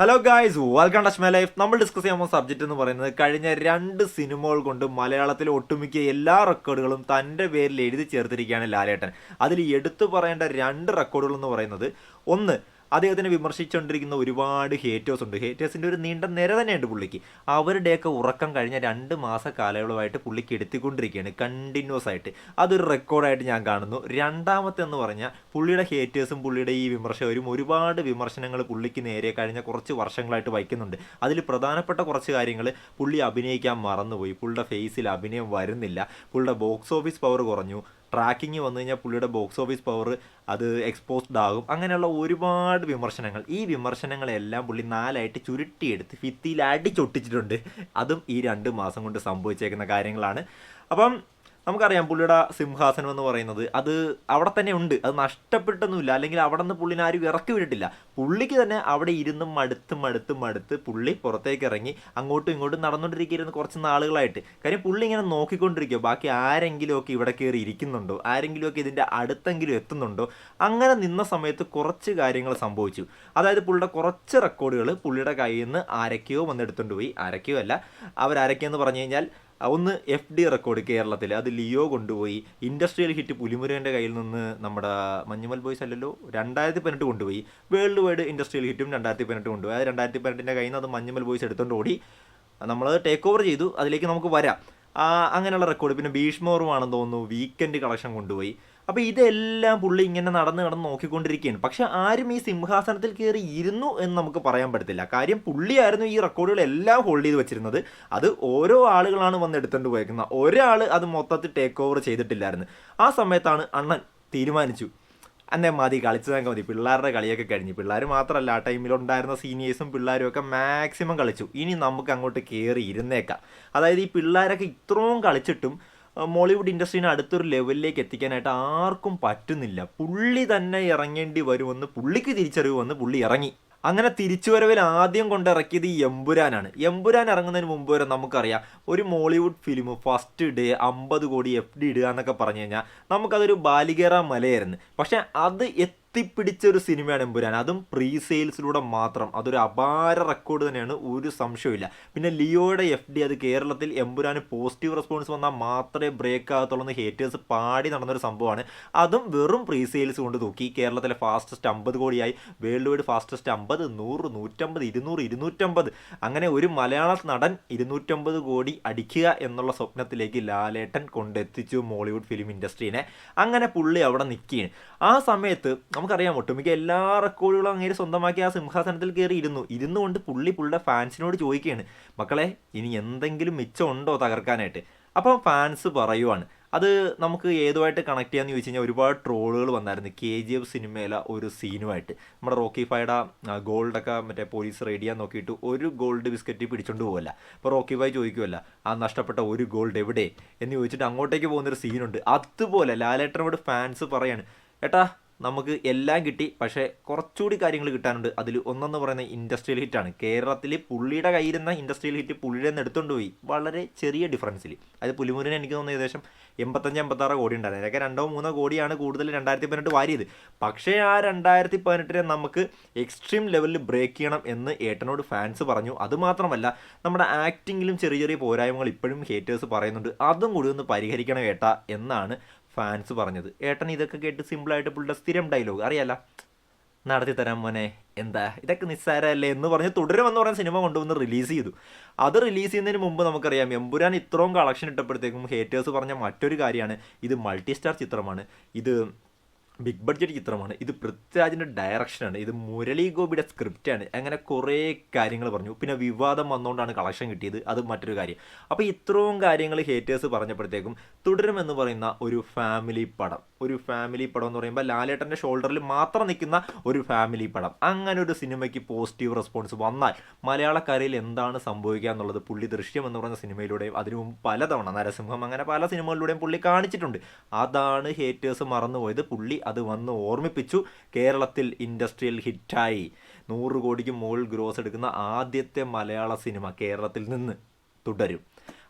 Hello guys, welcome touch my life. നമ്മൾ discuss ചെയ്യാൻ പോകുന്ന സബ്ജക്റ്റ് എന്ന് പറയുന്നത് കഴിഞ്ഞ 2 സിനിമകൾ കൊണ്ട് മലയാളത്തിലെ ഒട്ടുമിക്ക എല്ലാ റെക്കോർഡുകളും തൻ്റെ പേരിൽ എഴുതി ചേർത്തിരിക്കുകയാണ് ലാലേട്ടൻ. അതിൽ എടുത്തു പറയേണ്ട 2 റെക്കോർഡുകൾ എന്ന് പറയുന്നത്, ഒന്ന്, അദ്ദേഹത്തിനെ വിമർശിച്ചുകൊണ്ടിരിക്കുന്ന ഒരുപാട് ഹേറ്റേഴ്സ് ഉണ്ട്. ഹേറ്റേഴ്സിൻ്റെ ഒരു നീണ്ട നിര തന്നെയുണ്ട് പുള്ളിക്ക്. അവരുടെയൊക്കെ ഉറക്കം കഴിഞ്ഞ 2 മാസ കാലയളവായിട്ട് പുള്ളിക്ക് എടുത്തിക്കൊണ്ടിരിക്കുകയാണ് കണ്ടിന്യൂസ് ആയിട്ട്. അതൊരു റെക്കോർഡായിട്ട് ഞാൻ കാണുന്നു. രണ്ടാമത്തെ എന്ന് പറഞ്ഞാൽ പുള്ളിയുടെ ഹേറ്റേഴ്സും പുള്ളിയുടെ ഈ വിമർശകരും ഒരുപാട് വിമർശനങ്ങൾ പുള്ളിക്ക് നേരെ കഴിഞ്ഞ കുറച്ച് വർഷങ്ങളായിട്ട് വയ്ക്കുന്നുണ്ട്. അതിൽ പ്രധാനപ്പെട്ട കുറച്ച് കാര്യങ്ങൾ, പുള്ളി അഭിനയിക്കാൻ മറന്നുപോയി, പുള്ളിയുടെ ഫേസിൽ അഭിനയം വരുന്നില്ല, പുള്ളിയുടെ ബോക്സ് ഓഫീസ് പവർ കുറഞ്ഞു, ട്രാക്കിങ് വന്നു കഴിഞ്ഞാൽ പുള്ളിയുടെ ബോക്സ് ഓഫീസ് പവർ അത് എക്സ്പോസ്ഡ് ആകും, അങ്ങനെയുള്ള ഒരുപാട് വിമർശനങ്ങൾ. ഈ വിമർശനങ്ങളെല്ലാം പുള്ളി 4ആയിട്ട് ചുരുട്ടിയെടുത്ത് ഭിത്തിയിൽ അടിച്ചൊട്ടിച്ചിട്ടുണ്ട്. അതും ഈ 2 മാസം കൊണ്ട് സംഭവിച്ചേക്കുന്ന കാര്യങ്ങളാണ്. അപ്പം നമുക്കറിയാം പുള്ളിയുടെ സിംഹാസനം എന്ന് പറയുന്നത് അത് അവിടെ തന്നെ ഉണ്ട്, അത് നഷ്ടപ്പെട്ടൊന്നുമില്ല, അല്ലെങ്കിൽ അവിടെ നിന്ന് പുള്ളിനെ ആരും ഇറക്കി വിട്ടിട്ടില്ല. പുള്ളിക്ക് തന്നെ അവിടെ ഇരുന്ന് മടുത്ത് പുള്ളി പുറത്തേക്ക് ഇറങ്ങി അങ്ങോട്ടും ഇങ്ങോട്ടും നടന്നുകൊണ്ടിരിക്കുകയായിരുന്നു കുറച്ച് നാളുകളായിട്ട്. കാര്യം പുള്ളി ഇങ്ങനെ നോക്കിക്കൊണ്ടിരിക്കുക, ബാക്കി ആരെങ്കിലുമൊക്കെ ഇവിടെ കയറി ഇരിക്കുന്നുണ്ടോ, ആരെങ്കിലുമൊക്കെ ഇതിൻ്റെ അടുത്തെങ്കിലും എത്തുന്നുണ്ടോ. അങ്ങനെ നിന്ന സമയത്ത് കുറച്ച് കാര്യങ്ങൾ സംഭവിച്ചു. അതായത് പുള്ളിയുടെ കുറച്ച് റെക്കോർഡുകൾ പുള്ളിയുടെ കയ്യിൽ നിന്ന് ആരൊക്കെയോ വന്നെടുത്തുകൊണ്ട് പോയി. ആരൊക്കെയോ അല്ല, അവരാരൊക്കെയെന്ന് പറഞ്ഞു കഴിഞ്ഞാൽ, ഒന്ന് FD റെക്കോർഡ് കേരളത്തിൽ, അത് ലിയോ കൊണ്ടുപോയി. ഇൻഡസ്ട്രിയൽ ഹിറ്റ് പുലിമുരുകൻ്റെ കയ്യിൽ നിന്ന് നമ്മുടെ മഞ്ഞുമൽ ബോയ്സ് അല്ലല്ലോ 2018 കൊണ്ടുപോയി. വേൾഡ് വൈഡ് ഇൻഡസ്ട്രിയൽ ഹിറ്റും 2018 കൊണ്ടുപോയി. അത് 2018 കയ്യിൽ നിന്ന് അത് മഞ്ഞുമൽ ബോയ്സ് എടുത്തുകൊണ്ട് ഓടി. നമ്മൾ ടേക്ക് ഓവർ ചെയ്തു, അതിലേക്ക് നമുക്ക് വരാം. അങ്ങനെയുള്ള റെക്കോർഡ്. പിന്നെ ഭീഷ്മോറുമാണെന്ന് തോന്നുന്നു വീക്കെൻഡ് കളക്ഷൻ കൊണ്ടുപോയി. അപ്പോൾ ഇതെല്ലാം പുള്ളി ഇങ്ങനെ നടന്ന് നോക്കിക്കൊണ്ടിരിക്കുകയാണ്. പക്ഷെ ആരും ഈ സിംഹാസനത്തിൽ കയറി ഇരുന്നു എന്ന് നമുക്ക് പറയാൻ പറ്റത്തില്ല. കാര്യം പുള്ളിയായിരുന്നു ഈ റെക്കോർഡുകളെല്ലാം ഹോൾഡ് ചെയ്ത് വെച്ചിരുന്നത്. അത് ഓരോ ആളുകളാണ് വന്ന് എടുത്തുകൊണ്ട് പോയേക്കുന്നത്. ഒരാൾ അത് മൊത്തത്തിൽ ടേക്ക് ഓവർ ചെയ്തിട്ടില്ലായിരുന്നു. ആ സമയത്താണ് അണ്ണൻ തീരുമാനിച്ചു, എന്നെ മതി, കളിച്ചതൊക്കെ മതി, പിള്ളേരുടെ കളിയൊക്കെ കഴിഞ്ഞ്. പിള്ളേർ മാത്രമല്ല, ആ ടൈമിലുണ്ടായിരുന്ന സീനിയേഴ്സും പിള്ളേരും ഒക്കെ മാക്സിമം കളിച്ചു. ഇനി നമുക്ക് അങ്ങോട്ട് കയറി ഇരുന്നേക്കാം. അതായത് ഈ പിള്ളേരൊക്കെ ഇത്രയും കളിച്ചിട്ടും മോളിവുഡ് ഇൻഡസ്ട്രീനെ അടുത്തൊരു ലെവലിലേക്ക് എത്തിക്കാനായിട്ട് ആർക്കും പറ്റുന്നില്ല. പുള്ളി തന്നെ ഇറങ്ങേണ്ടി വരുമെന്ന് പുള്ളിക്ക് തിരിച്ചറിവ് വന്ന് പുള്ളി ഇറങ്ങി. അങ്ങനെ തിരിച്ചുവരവിൽ ആദ്യം കൊണ്ടിറക്കിയത് ഈ എമ്പുരാനാണ്. എമ്പുരാൻ ഇറങ്ങുന്നതിന് മുമ്പ് വരെ നമുക്കറിയാം, ഒരു മോളിവുഡ് ഫിലിം ഫസ്റ്റ് ഡേ 50 കോടി FD ഇടുക എന്നൊക്കെ പറഞ്ഞു കഴിഞ്ഞാൽ നമുക്കതൊരു ബാലികേറ മലയായിരുന്നു. പക്ഷെ അത് എത്തിപ്പിടിച്ചൊരു സിനിമയാണ് എമ്പുരാൻ. അതും പ്രീ സെയിൽസിലൂടെ മാത്രം. അതൊരു അപാര റെക്കോർഡ് തന്നെയാണ്, ഒരു സംശയമില്ല. പിന്നെ ലിയോയുടെ FD, അത് കേരളത്തിൽ എമ്പുരാന് പോസിറ്റീവ് റെസ്പോൺസ് വന്നാൽ മാത്രമേ ബ്രേക്ക് ആകത്തുള്ളൂ എന്ന് ഹേറ്റേഴ്സ് പാടി നടന്നൊരു സംഭവമാണ്. അതും വെറും പ്രീ സെയിൽസ് കൊണ്ട് തൂക്കി. കേരളത്തിലെ ഫാസ്റ്റസ്റ്റ് 50 കോടിയായി. World wide fastest 50, 100, 150, 200, 250. അങ്ങനെ ഒരു മലയാള നടൻ 250 കോടി അടിക്കുക എന്നുള്ള സ്വപ്നത്തിലേക്ക് ലാലേട്ടൻ കൊണ്ടെത്തിച്ചു മോളിവുഡ് ഫിലിം ഇൻഡസ്ട്രീനെ. അങ്ങനെ പുള്ളി അവിടെ നിൽക്കുകയാണ്. ആ സമയത്ത് നമുക്കറിയാം ഒട്ടുമിക്ക എല്ലാ റെക്കോർഡുകളും അങ്ങനെ സ്വന്തമാക്കി ആ സിംഹാസനത്തിൽ കയറി ഇരുന്നുകൊണ്ട് പുള്ളിയുടെ ഫാൻസിനോട് ചോദിക്കുകയാണ്, മക്കളെ ഇനി എന്തെങ്കിലും മിച്ചമുണ്ടോ തകർക്കാനായിട്ട്. അപ്പം ഫാൻസ് പറയുവാണ്. അത് നമുക്ക് ഏതുമായിട്ട് കണക്ട് ചെയ്യാന്ന് ചോദിച്ചു കഴിഞ്ഞാൽ ഒരുപാട് ട്രോളുകൾ വന്നായിരുന്നു. KGF സിനിമയിലെ ഒരു സീനുമായിട്ട് നമ്മുടെ റോക്കി ഫൈയുടെ ഗോൾഡൊക്കെ മറ്റേ പോലീസ് റെയ്ഡ് ചെയ്യാൻ നോക്കിയിട്ട് ഒരു ഗോൾഡ് ബിസ്ക്കറ്റ് പിടിച്ചോണ്ട് പോകല്ല. അപ്പോൾ റോക്കി ഫൈ ചോദിക്കുമല്ല, ആ നഷ്ടപ്പെട്ട ഒരു ഗോൾഡ് എവിടെ എന്ന് ചോദിച്ചിട്ട് അങ്ങോട്ടേക്ക് പോകുന്നൊരു സീനുണ്ട്. അതുപോലെ ലാലേട്ടനോട് ഫാൻസ് പറയാണ്, ഏട്ടാ നമുക്ക് എല്ലാം കിട്ടി, പക്ഷേ കുറച്ചുകൂടി കാര്യങ്ങൾ കിട്ടാനുണ്ട്. അതിൽ ഒന്നെന്ന് പറയുന്നത് ഇൻഡസ്ട്രിയൽ ഹിറ്റാണ്. കേരളത്തിൽ പുള്ളിയുടെ കയ്യിരുന്ന ഇൻഡസ്ട്രിയൽ ഹിറ്റ് പുള്ളിയുടെ നിന്ന് എടുത്തുകൊണ്ട് പോയി, വളരെ ചെറിയ ഡിഫറൻസിൽ. അത് പുലിമുരുകൻ എനിക്ക് തോന്നുന്നത് ഏകദേശം 85-86 കോടി ഉണ്ടായിരുന്നു. അതൊക്കെ 2-3 കോടിയാണ് കൂടുതൽ 2018 വാരിയത്. പക്ഷേ ആ 2018 നമുക്ക് എക്സ്ട്രീം ലെവലിൽ ബ്രേക്ക് ചെയ്യണം എന്ന് ഏട്ടനോട് ഫാൻസ് പറഞ്ഞു. അതുമാത്രമല്ല, നമ്മുടെ ആക്ടിങ്ങിലും ചെറിയ ചെറിയ പോരായ്മകൾ ഇപ്പോഴും ഹേറ്റേഴ്സ് പറയുന്നുണ്ട്. അതും കൂടി ഒന്ന് പരിഹരിക്കണം ഏട്ടാ എന്നാണ് ഫാൻസ് പറഞ്ഞത്. ഏട്ടൻ ഇതൊക്കെ കേട്ട് സിമ്പിളായിട്ട് പുള്ളിയുടെ സ്ഥിരം ഡയലോഗ് അറിയാല, നടത്തി തരാൻ മോനെ, എന്താ ഇതൊക്കെ നിസ്സാരമല്ലേ എന്ന് പറഞ്ഞ് തുടരുമെന്ന് പറയുന്ന സിനിമ കൊണ്ടുവന്ന് റിലീസ് ചെയ്തു. അത് റിലീസ് ചെയ്യുന്നതിന് മുമ്പ് നമുക്കറിയാം എമ്പുരാൻ ഇത്രയും കളക്ഷൻ ഇട്ടപ്പോഴത്തേക്കും ഹേറ്റേഴ്സ് പറഞ്ഞ മറ്റൊരു കാര്യമാണ്, ഇത് മൾട്ടി സ്റ്റാർ ചിത്രമാണ്, ഇത് ബിഗ് ബഡ്ജറ്റ് ചിത്രമാണ്, ഇത് പൃഥ്വിരാജിൻ്റെ ഡയറക്ഷനാണ്, ഇത് മുരളി ഗോപിയുടെ സ്ക്രിപ്റ്റാണ്, അങ്ങനെ കുറേ കാര്യങ്ങൾ പറഞ്ഞു. പിന്നെ വിവാദം വന്നുകൊണ്ടാണ് കളക്ഷൻ കിട്ടിയത്, അത് മറ്റൊരു കാര്യം. അപ്പോൾ ഇത്രയും കാര്യങ്ങൾ ഹേറ്റേഴ്സ് പറഞ്ഞപ്പോഴത്തേക്കും തുടരുമെന്ന് പറയുന്ന ഒരു ഫാമിലി പടം എന്ന് പറയുമ്പോൾ ലാലേട്ടൻ്റെ ഷോൾഡറിൽ മാത്രം നിൽക്കുന്ന ഒരു ഫാമിലി പടം, അങ്ങനെ ഒരു സിനിമയ്ക്ക് പോസിറ്റീവ് റെസ്പോൺസ് വന്നാൽ മലയാളക്കരയിൽ എന്താണ് സംഭവിക്കുക എന്നുള്ളത് പുള്ളി ദൃശ്യം എന്ന് പറയുന്ന സിനിമയിലൂടെയും അതിനു മുമ്പ് പലതവണ നരസിംഹം അങ്ങനെ പല സിനിമകളിലൂടെയും പുള്ളി കാണിച്ചിട്ടുണ്ട്. അതാണ് ഹേറ്റേഴ്സ് മറന്നുപോയത്. പുള്ളി അത് വന്ന് ഓർമ്മിപ്പിച്ചു. കേരളത്തിൽ ഇൻഡസ്ട്രിയൽ ഹിറ്റായി 100 കോടിക്ക് മുകളിൽ ഗ്രോസ് എടുക്കുന്ന ആദ്യത്തെ മലയാള സിനിമ കേരളത്തിൽ നിന്ന് തുടരും.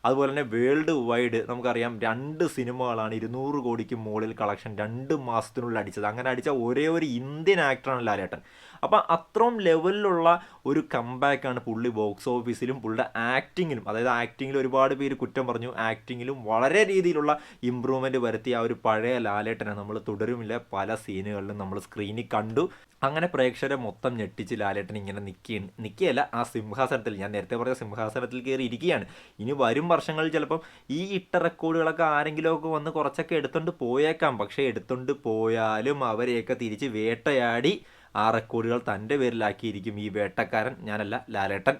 അതുപോലെ തന്നെ വേൾഡ് വൈഡ് നമുക്കറിയാം 2 സിനിമകളാണ് 200 കോടിക്ക് മുകളിൽ കളക്ഷൻ 2 മാസത്തിനുള്ളിൽ അടിച്ചത്. അങ്ങനെ അടിച്ച ഒരേ ഒരു ഇന്ത്യൻ ആക്ടറാണ് ലാലേട്ടൻ. അപ്പം അത്രയും ലെവലിലുള്ള ഒരു കംബാക്കാണ് പുള്ളി ബോക്സ് ഓഫീസിലും പുള്ളിയുടെ ആക്ടിങ്ങിലും, അതായത് ആക്ടിങ്ങിൽ ഒരുപാട് പേര് കുറ്റം പറഞ്ഞു, ആക്ടിങ്ങിലും വളരെ രീതിയിലുള്ള ഇമ്പ്രൂവ്മെൻറ്റ് വരുത്തി ആ ഒരു പഴയ ലാലേട്ടനെ നമ്മൾ തുടരുമില്ല പല സീനുകളിലും നമ്മൾ സ്ക്രീനിൽ കണ്ടു. അങ്ങനെ പ്രേക്ഷകരെ മൊത്തം ഞെട്ടിച്ച് ലാലേട്ടൻ ഇങ്ങനെ നിൽക്കുകയല്ല, ആ സിംഹാസനത്തിൽ, ഞാൻ നേരത്തെ പറഞ്ഞ സിംഹാസനത്തിൽ കയറി ഇരിക്കുകയാണ്. ഇനി വരും വർഷങ്ങളിൽ ചിലപ്പം ഈ ഇട്ട റെക്കോർഡുകളൊക്കെ ആരെങ്കിലുമൊക്കെ വന്ന് കുറച്ചൊക്കെ എടുത്തുകൊണ്ട് പോയേക്കാം. പക്ഷേ എടുത്തുകൊണ്ട് പോയാലും അവരെയൊക്കെ തിരിച്ച് വേട്ടയാടി ആ റെക്കോർഡുകൾ തൻ്റെ പേരിലാക്കിയിരിക്കും ഈ വേട്ടക്കാരൻ, ഞാനല്ല ലാലേട്ടൻ.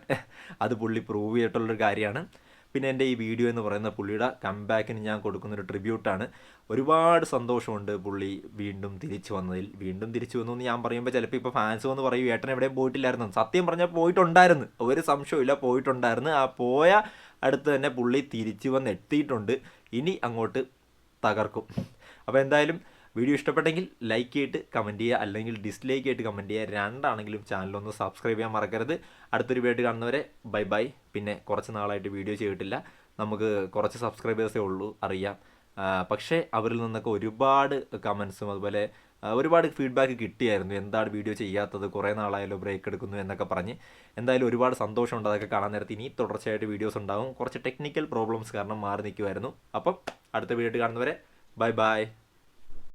അത് പുള്ളി പ്രൂവ് ചെയ്തിട്ടുള്ളൊരു കാര്യമാണ്. പിന്നെ എൻ്റെ ഈ വീഡിയോ എന്ന് പറയുന്ന പുള്ളിയുടെ കംബാക്കിന് ഞാൻ കൊടുക്കുന്നൊരു ട്രിബ്യൂട്ടാണ്. ഒരുപാട് സന്തോഷമുണ്ട് പുള്ളി വീണ്ടും തിരിച്ചു വന്നതിൽ. വീണ്ടും തിരിച്ചു വന്നു എന്ന് ഞാൻ പറയുമ്പോൾ ചിലപ്പോൾ ഇപ്പോൾ ഫാൻസ് വന്ന് പറയും ഏട്ടൻ എവിടെയും പോയിട്ടില്ലായിരുന്നു. സത്യം പറഞ്ഞാൽ പോയിട്ടുണ്ടായിരുന്നു, ഒരു സംശയമില്ല, പോയിട്ടുണ്ടായിരുന്നു. ആ പോയ അടുത്ത് തന്നെ പുള്ളി തിരിച്ചു വന്ന് എത്തിയിട്ടുണ്ട്. ഇനി അങ്ങോട്ട് തകർക്കും. അപ്പോൾ എന്തായാലും വീഡിയോ ഇഷ്ടപ്പെട്ടെങ്കിൽ ലൈക്ക് ചെയ്തിട്ട് കമൻറ്റ് ചെയ്യുക, അല്ലെങ്കിൽ ഡിസ്ലൈക്ക് ചെയ്തിട്ട് കമൻറ്റ് ചെയ്യുക. രണ്ടാണെങ്കിലും ചാനലൊന്ന് സബ്സ്ക്രൈബ് ചെയ്യാൻ മറക്കരുത്. അടുത്തൊരു വീഡിയോ കാണുന്നവരെ ബൈ ബൈ. പിന്നെ കുറച്ച് നാളായിട്ട് വീഡിയോ ചെയ്തിട്ടില്ല, നമുക്ക് കുറച്ച് സബ്സ്ക്രൈബേഴ്സേ ഉള്ളൂ അറിയാം. പക്ഷേ അവരിൽ നിന്നൊക്കെ ഒരുപാട് കമൻസും അതുപോലെ ഒരുപാട് ഫീഡ്ബാക്ക് കിട്ടിയായിരുന്നു, എന്താണ് വീഡിയോ ചെയ്യാത്തത്, കുറേ നാളായാലും ബ്രേക്ക് എടുക്കുന്നു എന്നൊക്കെ പറഞ്ഞ്. എന്തായാലും ഒരുപാട് സന്തോഷമുണ്ട് അതൊക്കെ കാണാൻ നേരത്ത്. ഇനി തുടർച്ചയായിട്ട് വീഡിയോസ് ഉണ്ടാവും. കുറച്ച് ടെക്നിക്കൽ പ്രോബ്ലംസ് കാരണം മാറി നിൽക്കുമായിരുന്നു. അപ്പം അടുത്ത വീഡിയോ കാണുന്നവരെ ബൈ ബൈ.